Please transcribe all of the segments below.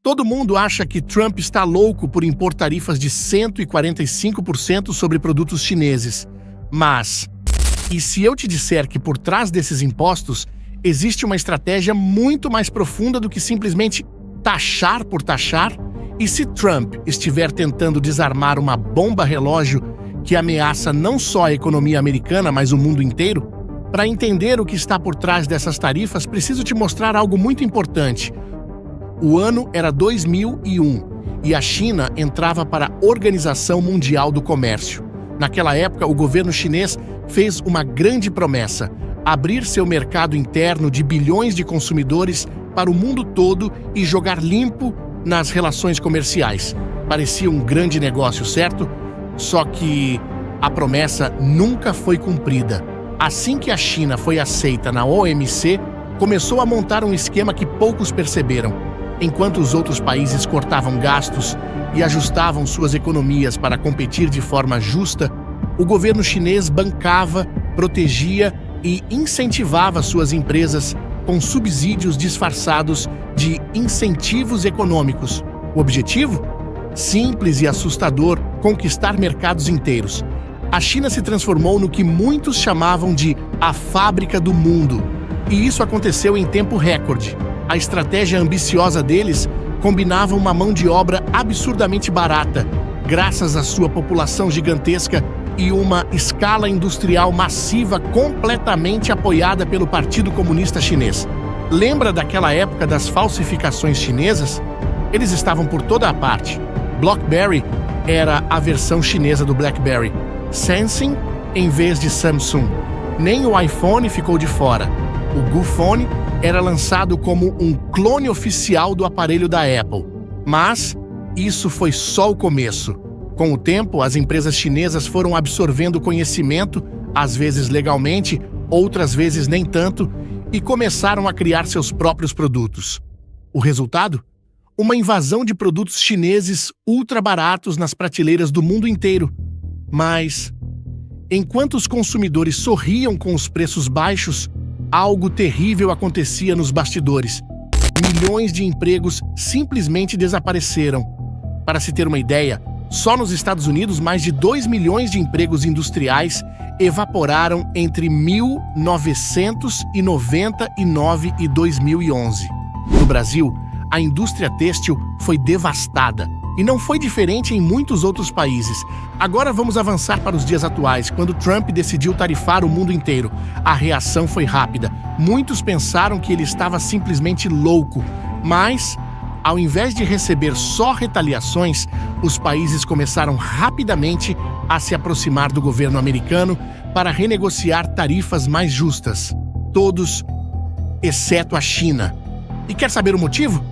Todo mundo acha que Trump está louco por impor tarifas de 145% sobre produtos chineses. Mas, e se eu te disser que por trás desses impostos existe uma estratégia muito mais profunda do que simplesmente taxar por taxar? E se Trump estiver tentando desarmar uma bomba relógio que ameaça não só a economia americana, mas o mundo inteiro? Para entender o que está por trás dessas tarifas, preciso te mostrar algo muito importante. O ano era 2001 e a China entrava para a Organização Mundial do Comércio. Naquela época, o governo chinês fez uma grande promessa: abrir seu mercado interno de bilhões de consumidores para o mundo todo e jogar limpo nas relações comerciais. Parecia um grande negócio, certo? Só que a promessa nunca foi cumprida. Assim que a China foi aceita na OMC, começou a montar um esquema que poucos perceberam. Enquanto os outros países cortavam gastos e ajustavam suas economias para competir de forma justa, o governo chinês bancava, protegia e incentivava suas empresas com subsídios disfarçados de incentivos econômicos. O objetivo? Simples e assustador: conquistar mercados inteiros. A China se transformou no que muitos chamavam de a fábrica do mundo. E isso aconteceu em tempo recorde. A estratégia ambiciosa deles combinava uma mão de obra absurdamente barata, graças à sua população gigantesca e uma escala industrial massiva completamente apoiada pelo Partido Comunista Chinês. Lembra daquela época das falsificações chinesas? Eles estavam por toda a parte. BlackBerry era a versão chinesa do BlackBerry. Samsung em vez de Samsung. Nem o iPhone ficou de fora. O Gufone era lançado como um clone oficial do aparelho da Apple. Mas isso foi só o começo. Com o tempo, as empresas chinesas foram absorvendo conhecimento, às vezes legalmente, outras vezes nem tanto, e começaram a criar seus próprios produtos. O resultado? Uma invasão de produtos chineses ultra baratos nas prateleiras do mundo inteiro. Mas, enquanto os consumidores sorriam com os preços baixos, algo terrível acontecia nos bastidores. Milhões de empregos simplesmente desapareceram. Para se ter uma ideia, só nos Estados Unidos, mais de 2 milhões de empregos industriais evaporaram entre 1999 e 2011. No Brasil, a indústria têxtil foi devastada. E não foi diferente em muitos outros países. Agora vamos avançar para os dias atuais, quando Trump decidiu tarifar o mundo inteiro. A reação foi rápida. Muitos pensaram que ele estava simplesmente louco. Mas, ao invés de receber só retaliações, os países começaram rapidamente a se aproximar do governo americano para renegociar tarifas mais justas. Todos, exceto a China. E quer saber o motivo?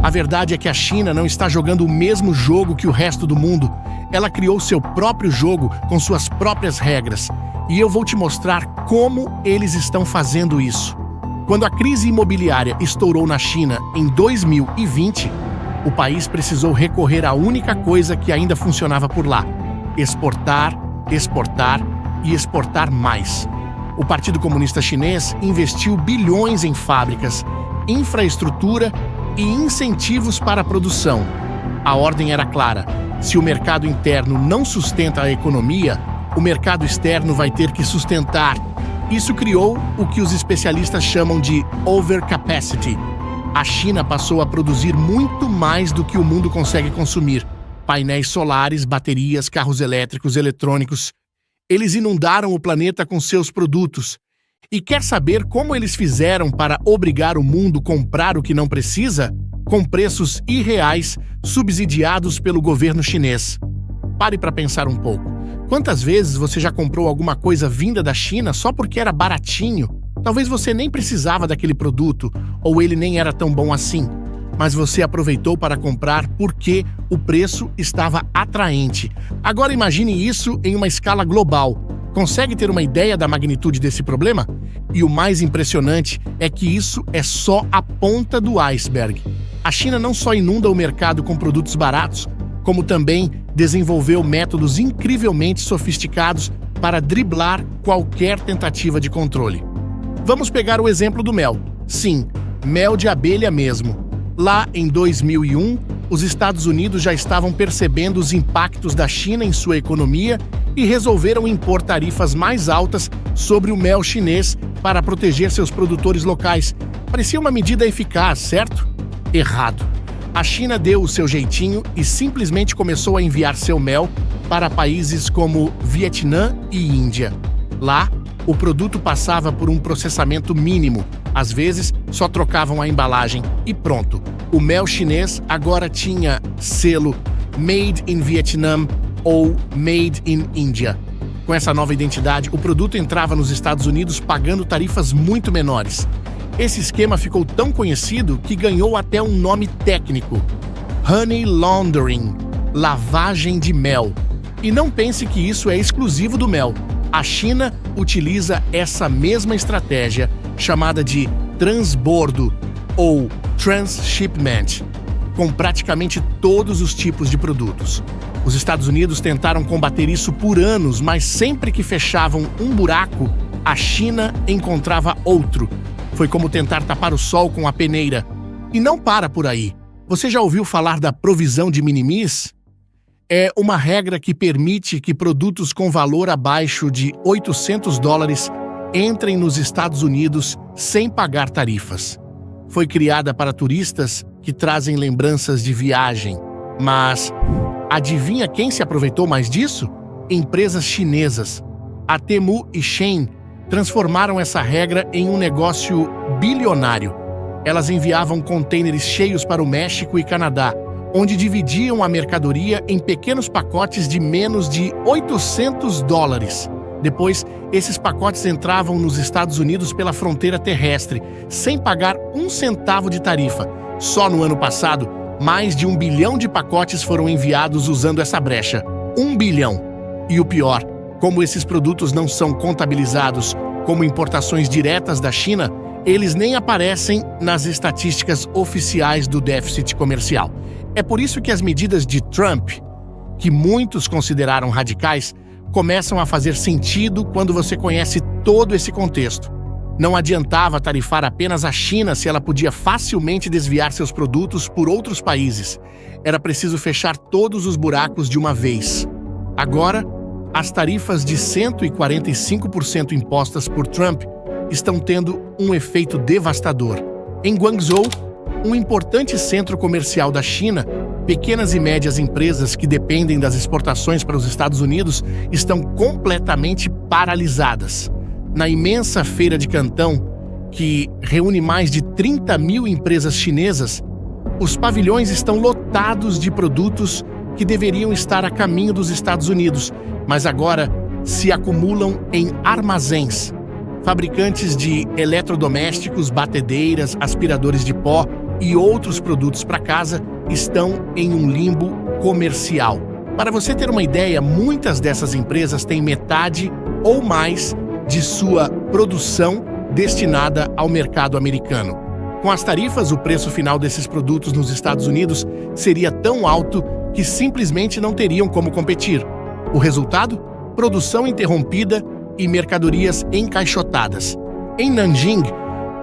A verdade é que a China não está jogando o mesmo jogo que o resto do mundo. Ela criou seu próprio jogo com suas próprias regras. E eu vou te mostrar como eles estão fazendo isso. Quando a crise imobiliária estourou na China em 2020, o país precisou recorrer à única coisa que ainda funcionava por lá: exportar, exportar e exportar mais. O Partido Comunista Chinês investiu bilhões em fábricas, infraestrutura e incentivos para a produção. A ordem era clara: se o mercado interno não sustenta a economia, o mercado externo vai ter que sustentar. Isso criou o que os especialistas chamam de overcapacity. A China passou a produzir muito mais do que o mundo consegue consumir. Painéis solares, baterias, carros elétricos, eletrônicos. Eles inundaram o planeta com seus produtos. E quer saber como eles fizeram para obrigar o mundo a comprar o que não precisa? Com preços irreais, subsidiados pelo governo chinês. Pare para pensar um pouco. Quantas vezes você já comprou alguma coisa vinda da China só porque era baratinho? Talvez você nem precisava daquele produto, ou ele nem era tão bom assim. Mas você aproveitou para comprar porque o preço estava atraente. Agora imagine isso em uma escala global. Consegue ter uma ideia da magnitude desse problema? E o mais impressionante é que isso é só a ponta do iceberg. A China não só inunda o mercado com produtos baratos, como também desenvolveu métodos incrivelmente sofisticados para driblar qualquer tentativa de controle. Vamos pegar o exemplo do mel. Sim, mel de abelha mesmo. Lá em 2001, os Estados Unidos já estavam percebendo os impactos da China em sua economia e resolveram impor tarifas mais altas sobre o mel chinês para proteger seus produtores locais. Parecia uma medida eficaz, certo? Errado. A China deu o seu jeitinho e simplesmente começou a enviar seu mel para países como Vietnã e Índia. Lá, o produto passava por um processamento mínimo. Às vezes, só trocavam a embalagem e pronto. O mel chinês agora tinha selo Made in Vietnam ou Made in India. Com essa nova identidade, o produto entrava nos Estados Unidos pagando tarifas muito menores. Esse esquema ficou tão conhecido que ganhou até um nome técnico: Honey Laundering, lavagem de mel. E não pense que isso é exclusivo do mel. A China utiliza essa mesma estratégia, chamada de transbordo ou transshipment, com praticamente todos os tipos de produtos. Os Estados Unidos tentaram combater isso por anos, mas sempre que fechavam um buraco, a China encontrava outro. Foi como tentar tapar o sol com a peneira. E não para por aí. Você já ouviu falar da provisão de minimis? É uma regra que permite que produtos com valor abaixo de $800 entrem nos Estados Unidos sem pagar tarifas. Foi criada para turistas que trazem lembranças de viagem. Mas adivinha quem se aproveitou mais disso? Empresas chinesas. A Temu e Shein transformaram essa regra em um negócio bilionário. Elas enviavam contêineres cheios para o México e Canadá, onde dividiam a mercadoria em pequenos pacotes de menos de $800. Depois, esses pacotes entravam nos Estados Unidos pela fronteira terrestre, sem pagar um centavo de tarifa. Só no ano passado, mais de 1 bilhão de pacotes foram enviados usando essa brecha. 1 bilhão. E o pior, como esses produtos não são contabilizados como importações diretas da China, eles nem aparecem nas estatísticas oficiais do déficit comercial. É por isso que as medidas de Trump, que muitos consideraram radicais, começam a fazer sentido quando você conhece todo esse contexto. Não adiantava tarifar apenas a China se ela podia facilmente desviar seus produtos por outros países. Era preciso fechar todos os buracos de uma vez. Agora, as tarifas de 145% impostas por Trump estão tendo um efeito devastador. Em Guangzhou, um importante centro comercial da China, pequenas e médias empresas que dependem das exportações para os Estados Unidos estão completamente paralisadas. Na imensa feira de Cantão, que reúne mais de 30 mil empresas chinesas, os pavilhões estão lotados de produtos que deveriam estar a caminho dos Estados Unidos, mas agora se acumulam em armazéns. Fabricantes de eletrodomésticos, batedeiras, aspiradores de pó e outros produtos para casa estão em um limbo comercial. Para você ter uma ideia, muitas dessas empresas têm metade ou mais de sua produção destinada ao mercado americano. Com as tarifas, o preço final desses produtos nos Estados Unidos seria tão alto que simplesmente não teriam como competir. O resultado? Produção interrompida e mercadorias encaixotadas. Em Nanjing,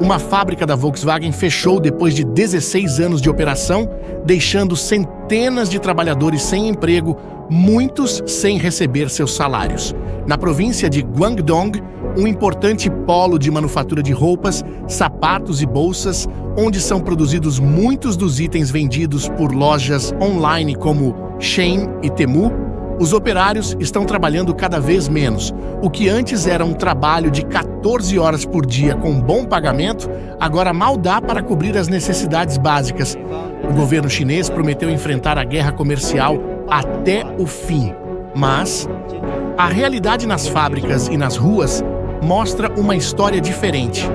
uma fábrica da Volkswagen fechou depois de 16 anos de operação, deixando centenas de trabalhadores sem emprego, muitos sem receber seus salários. Na província de Guangdong, um importante polo de manufatura de roupas, sapatos e bolsas, onde são produzidos muitos dos itens vendidos por lojas online como Shein e Temu, os operários estão trabalhando cada vez menos. O que antes era um trabalho de 14 horas por dia com bom pagamento, agora mal dá para cobrir as necessidades básicas. O governo chinês prometeu enfrentar a guerra comercial até o fim. Mas a realidade nas fábricas e nas ruas mostra uma história diferente.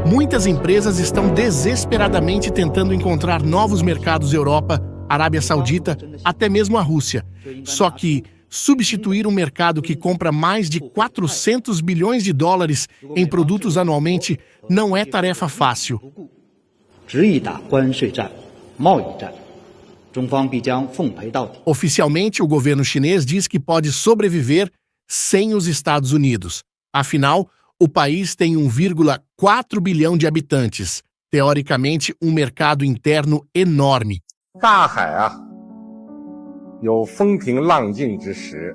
Muitas empresas estão desesperadamente tentando encontrar novos mercados Europa, Arábia Saudita, até mesmo a Rússia. Só que substituir um mercado que compra mais de 400 bilhões de dólares em produtos anualmente não é tarefa fácil. Oficialmente, o governo chinês diz que pode sobreviver sem os Estados Unidos. Afinal, o país tem 1,4 bilhão de habitantes, teoricamente um mercado interno enorme. 大海啊，有风平浪静之时，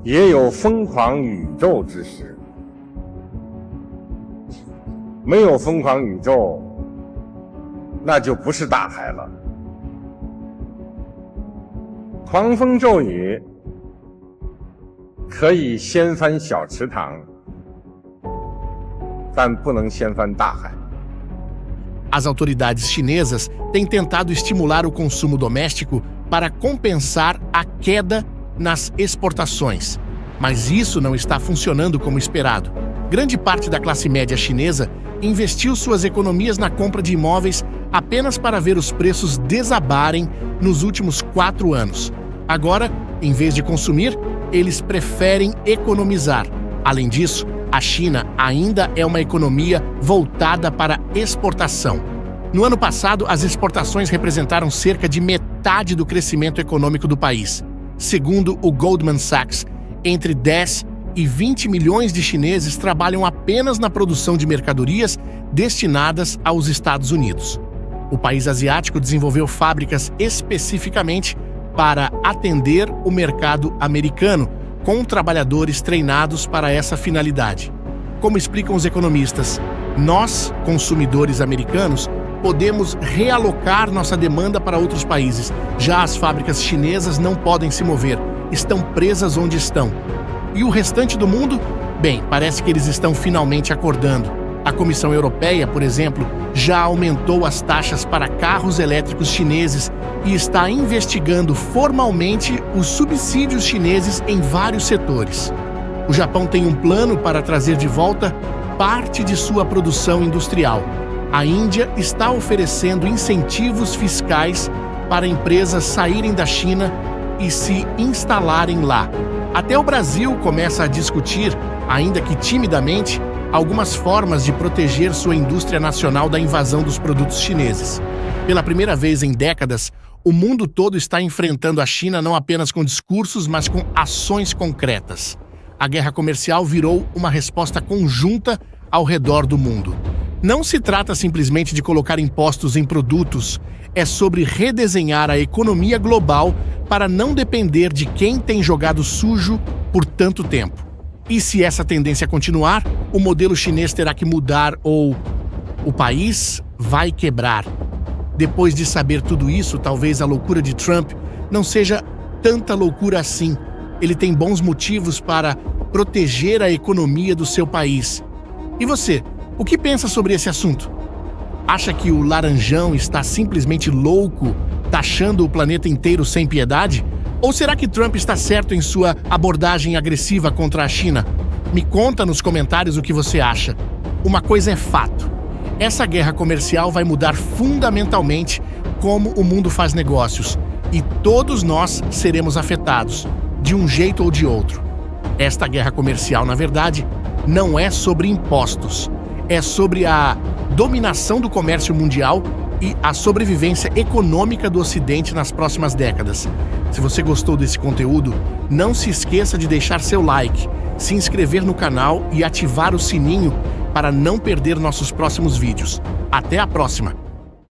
也有疯狂宇宙之时。没有疯狂宇宙，那就不是大海了。狂风骤雨可以掀翻小池塘，但不能掀翻大海。 As autoridades chinesas têm tentado estimular o consumo doméstico para compensar a queda nas exportações. Mas isso não está funcionando como esperado. Grande parte da classe média chinesa investiu suas economias na compra de imóveis apenas para ver os preços desabarem nos últimos 4 anos. Agora, em vez de consumir, eles preferem economizar. Além disso, a China ainda é uma economia voltada para exportação. No ano passado, as exportações representaram cerca de metade do crescimento econômico do país. Segundo o Goldman Sachs, entre 10 e 20 milhões de chineses trabalham apenas na produção de mercadorias destinadas aos Estados Unidos. O país asiático desenvolveu fábricas especificamente para atender o mercado americano, com trabalhadores treinados para essa finalidade. Como explicam os economistas, nós, consumidores americanos, podemos realocar nossa demanda para outros países. Já as fábricas chinesas não podem se mover, estão presas onde estão. E o restante do mundo? Bem, parece que eles estão finalmente acordando. A Comissão Europeia, por exemplo, já aumentou as taxas para carros elétricos chineses e está investigando formalmente os subsídios chineses em vários setores. O Japão tem um plano para trazer de volta parte de sua produção industrial. A Índia está oferecendo incentivos fiscais para empresas saírem da China e se instalarem lá. Até o Brasil começa a discutir, ainda que timidamente, algumas formas de proteger sua indústria nacional da invasão dos produtos chineses. Pela primeira vez em décadas, o mundo todo está enfrentando a China não apenas com discursos, mas com ações concretas. A guerra comercial virou uma resposta conjunta ao redor do mundo. Não se trata simplesmente de colocar impostos em produtos, é sobre redesenhar a economia global para não depender de quem tem jogado sujo por tanto tempo. E se essa tendência continuar, o modelo chinês terá que mudar ou o país vai quebrar. Depois de saber tudo isso, talvez a loucura de Trump não seja tanta loucura assim. Ele tem bons motivos para proteger a economia do seu país. E você, o que pensa sobre esse assunto? Acha que o laranjão está simplesmente louco, taxando o planeta inteiro sem piedade? Ou será que Trump está certo em sua abordagem agressiva contra a China? Me conta nos comentários o que você acha. Uma coisa é fato: essa guerra comercial vai mudar fundamentalmente como o mundo faz negócios, e todos nós seremos afetados, de um jeito ou de outro. Esta guerra comercial, na verdade, não é sobre impostos. É sobre a dominação do comércio mundial e a sobrevivência econômica do Ocidente nas próximas décadas. Se você gostou desse conteúdo, não se esqueça de deixar seu like, se inscrever no canal e ativar o sininho para não perder nossos próximos vídeos. Até a próxima!